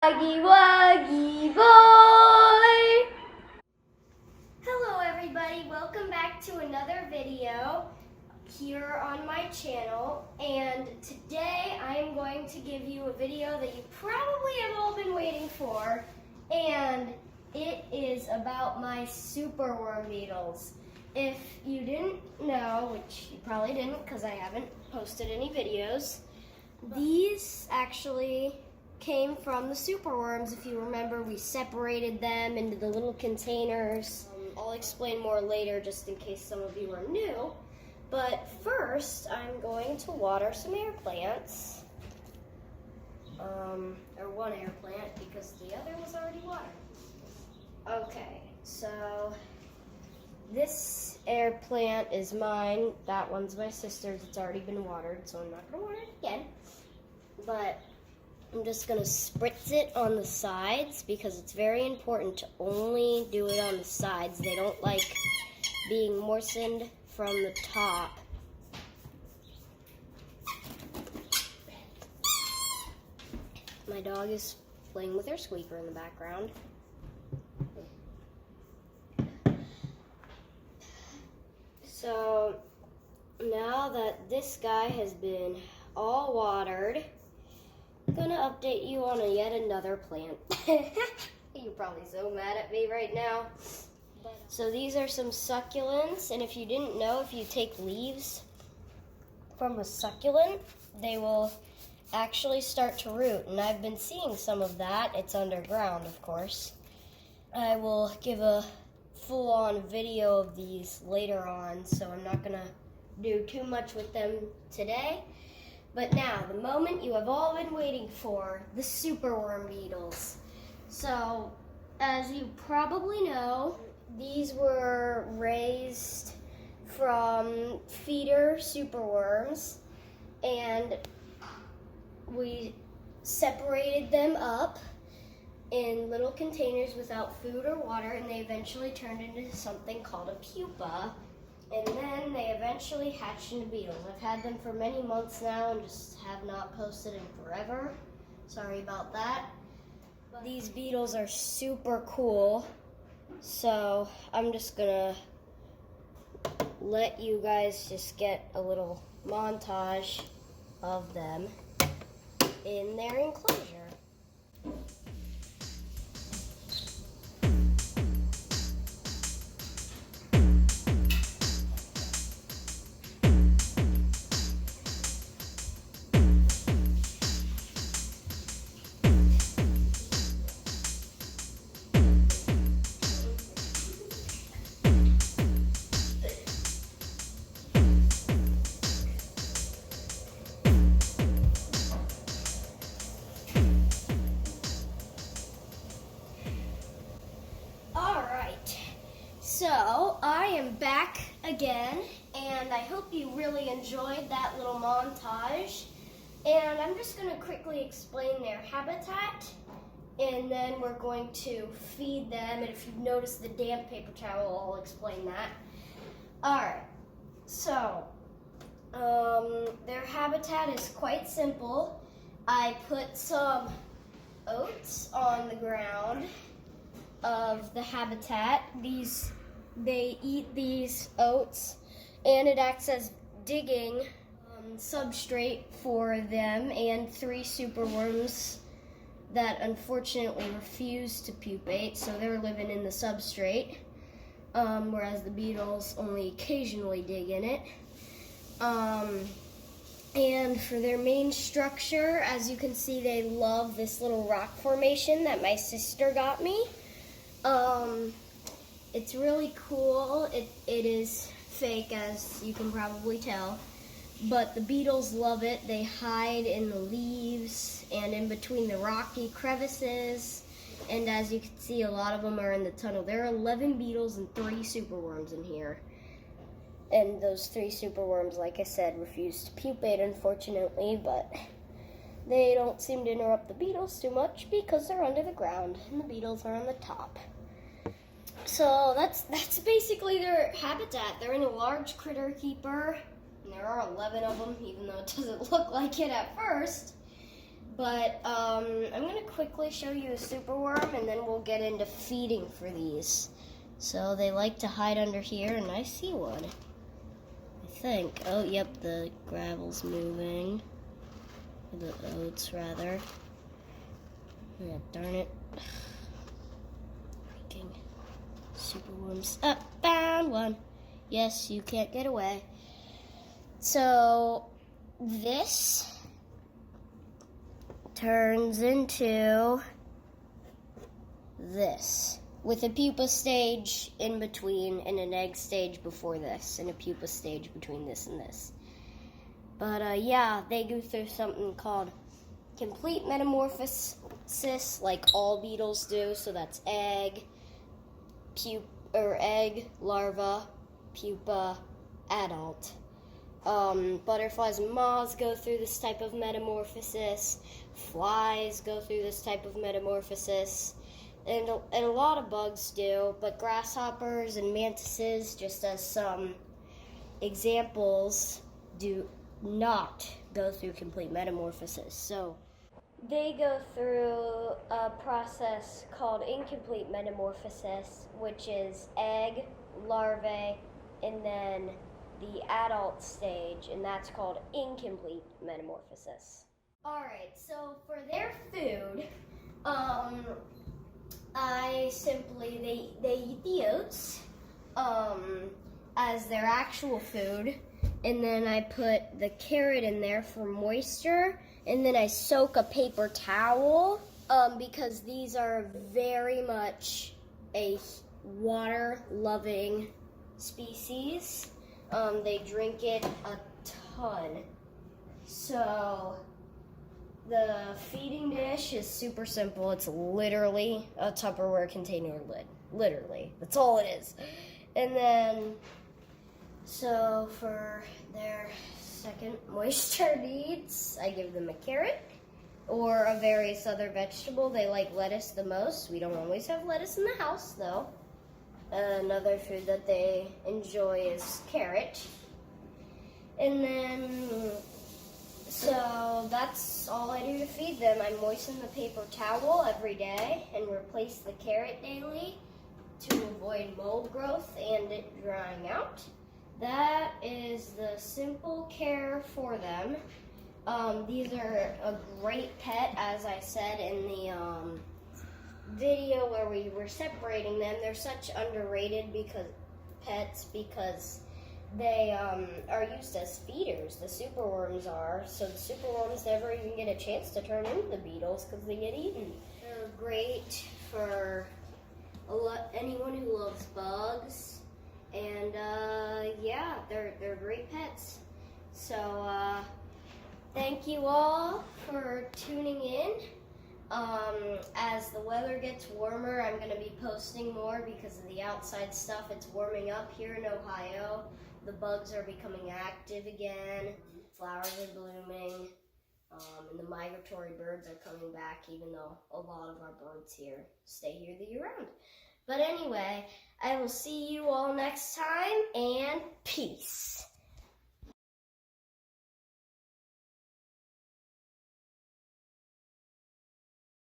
Wuggy Wuggy Boy! Hello everybody, welcome back to another video here on my channel, and today I am going to give you a video that you probably have all been waiting for, and it is about my Superworm Beetles. If you didn't know, which you probably didn't because I haven't posted any videos, these actually came from the superworms. If you remember, we separated them into the little containers. I'll explain more later just in case some of you are new. But first, I'm going to water some air plants. Or one air plant because the other was already watered. Okay, so this air plant is mine. That one's my sister's. It's already been watered, so I'm not going to water it again. But I'm just going to spritz it on the sides because it's very important to only do it on the sides. They don't like being moistened from the top. My dog is playing with her squeaker in the background. So now that this guy has been all watered, I'm gonna update you on yet another plant. You're probably so mad at me right now. So these are some succulents, and if you didn't know, if you take leaves from a succulent, they will actually start to root, and I've been seeing some of that. It's underground, of course. I will give a full-on video of these later on, so I'm not gonna do too much with them today. But now, the moment you have all been waiting for, the Superworm Beetles. So, as you probably know, these were raised from feeder superworms, and we separated them up in little containers without food or water, and they eventually turned into something called a pupa. And then they eventually hatched into beetles. I've had them for many months now and just have not posted in forever. Sorry about that. But these beetles are super cool. So I'm just gonna let you guys just get a little montage of them in their enclosure. So, I am back again, and I hope you really enjoyed that little montage. And I'm just going to quickly explain their habitat, and then we're going to feed them. And if you've noticed the damp paper towel, I'll explain that. Alright, so, their habitat is quite simple. I put some oats on the ground of the habitat. They eat these oats, and it acts as digging substrate for them and 3 superworms that unfortunately refuse to pupate, so they're living in the substrate, whereas the beetles only occasionally dig in it. And for their main structure, as you can see, they love this little rock formation that my sister got me. It's really cool. It is fake, as you can probably tell, but the beetles love it. They hide in the leaves and in between the rocky crevices, and as you can see, a lot of them are in the tunnel. There are 11 beetles and 3 superworms in here, and those 3 superworms, like I said, refuse to pupate, unfortunately, but they don't seem to interrupt the beetles too much because they're under the ground and the beetles are on the top. So that's basically their habitat. They're in a large critter keeper, and there are 11 of them, even though it doesn't look like it at first. But I'm gonna quickly show you a superworm, and then we'll get into feeding for these. So they like to hide under here, and I see one. I think. Oh, yep, the gravel's moving. The oats, rather. Yeah, darn it. Freaking superworms. Oh, found one. Yes, you can't get away. So this turns into this, with a pupa stage in between and an egg stage before this, and a pupa stage between this and this. But yeah, they go through something called complete metamorphosis, like all beetles do. So that's egg, larva, pupa, adult. Butterflies and moths go through this type of metamorphosis. Flies go through this type of metamorphosis. And a lot of bugs do, but grasshoppers and mantises, just as some examples, do not go through complete metamorphosis. So they go through a process called incomplete metamorphosis, which is egg, larvae, and then the adult stage, and that's called incomplete metamorphosis. Alright, so for their food, they eat the oats as their actual food, and then I put the carrot in there for moisture, and then I soak a paper towel because these are very much a water-loving species. They drink it a ton. So the feeding dish is super simple. It's literally a Tupperware container lid. Literally. That's all it is. And then, so for their second moisture needs, I give them a carrot or a various other vegetable. They like lettuce the most. We don't always have lettuce in the house, though. Another food that they enjoy is carrot. And then, so that's all I do to feed them. I moisten the paper towel every day and replace the carrot daily to avoid mold growth and it drying out. That is the simple care for them. These are a great pet, as I said in the video where we were separating them. They're such underrated pets because they are used as feeders. The superworms are. So the superworms never even get a chance to turn into the beetles because they get eaten. They're great for anyone who loves bugs. And yeah, they're great pets. So thank you all for tuning in. As the weather gets warmer, I'm going to be posting more because of the outside stuff. It's warming up here in Ohio. The bugs are becoming active again. Flowers are blooming. And the migratory birds are coming back, even though a lot of our birds here stay here the year round. But anyway, I will see you all next time, and peace.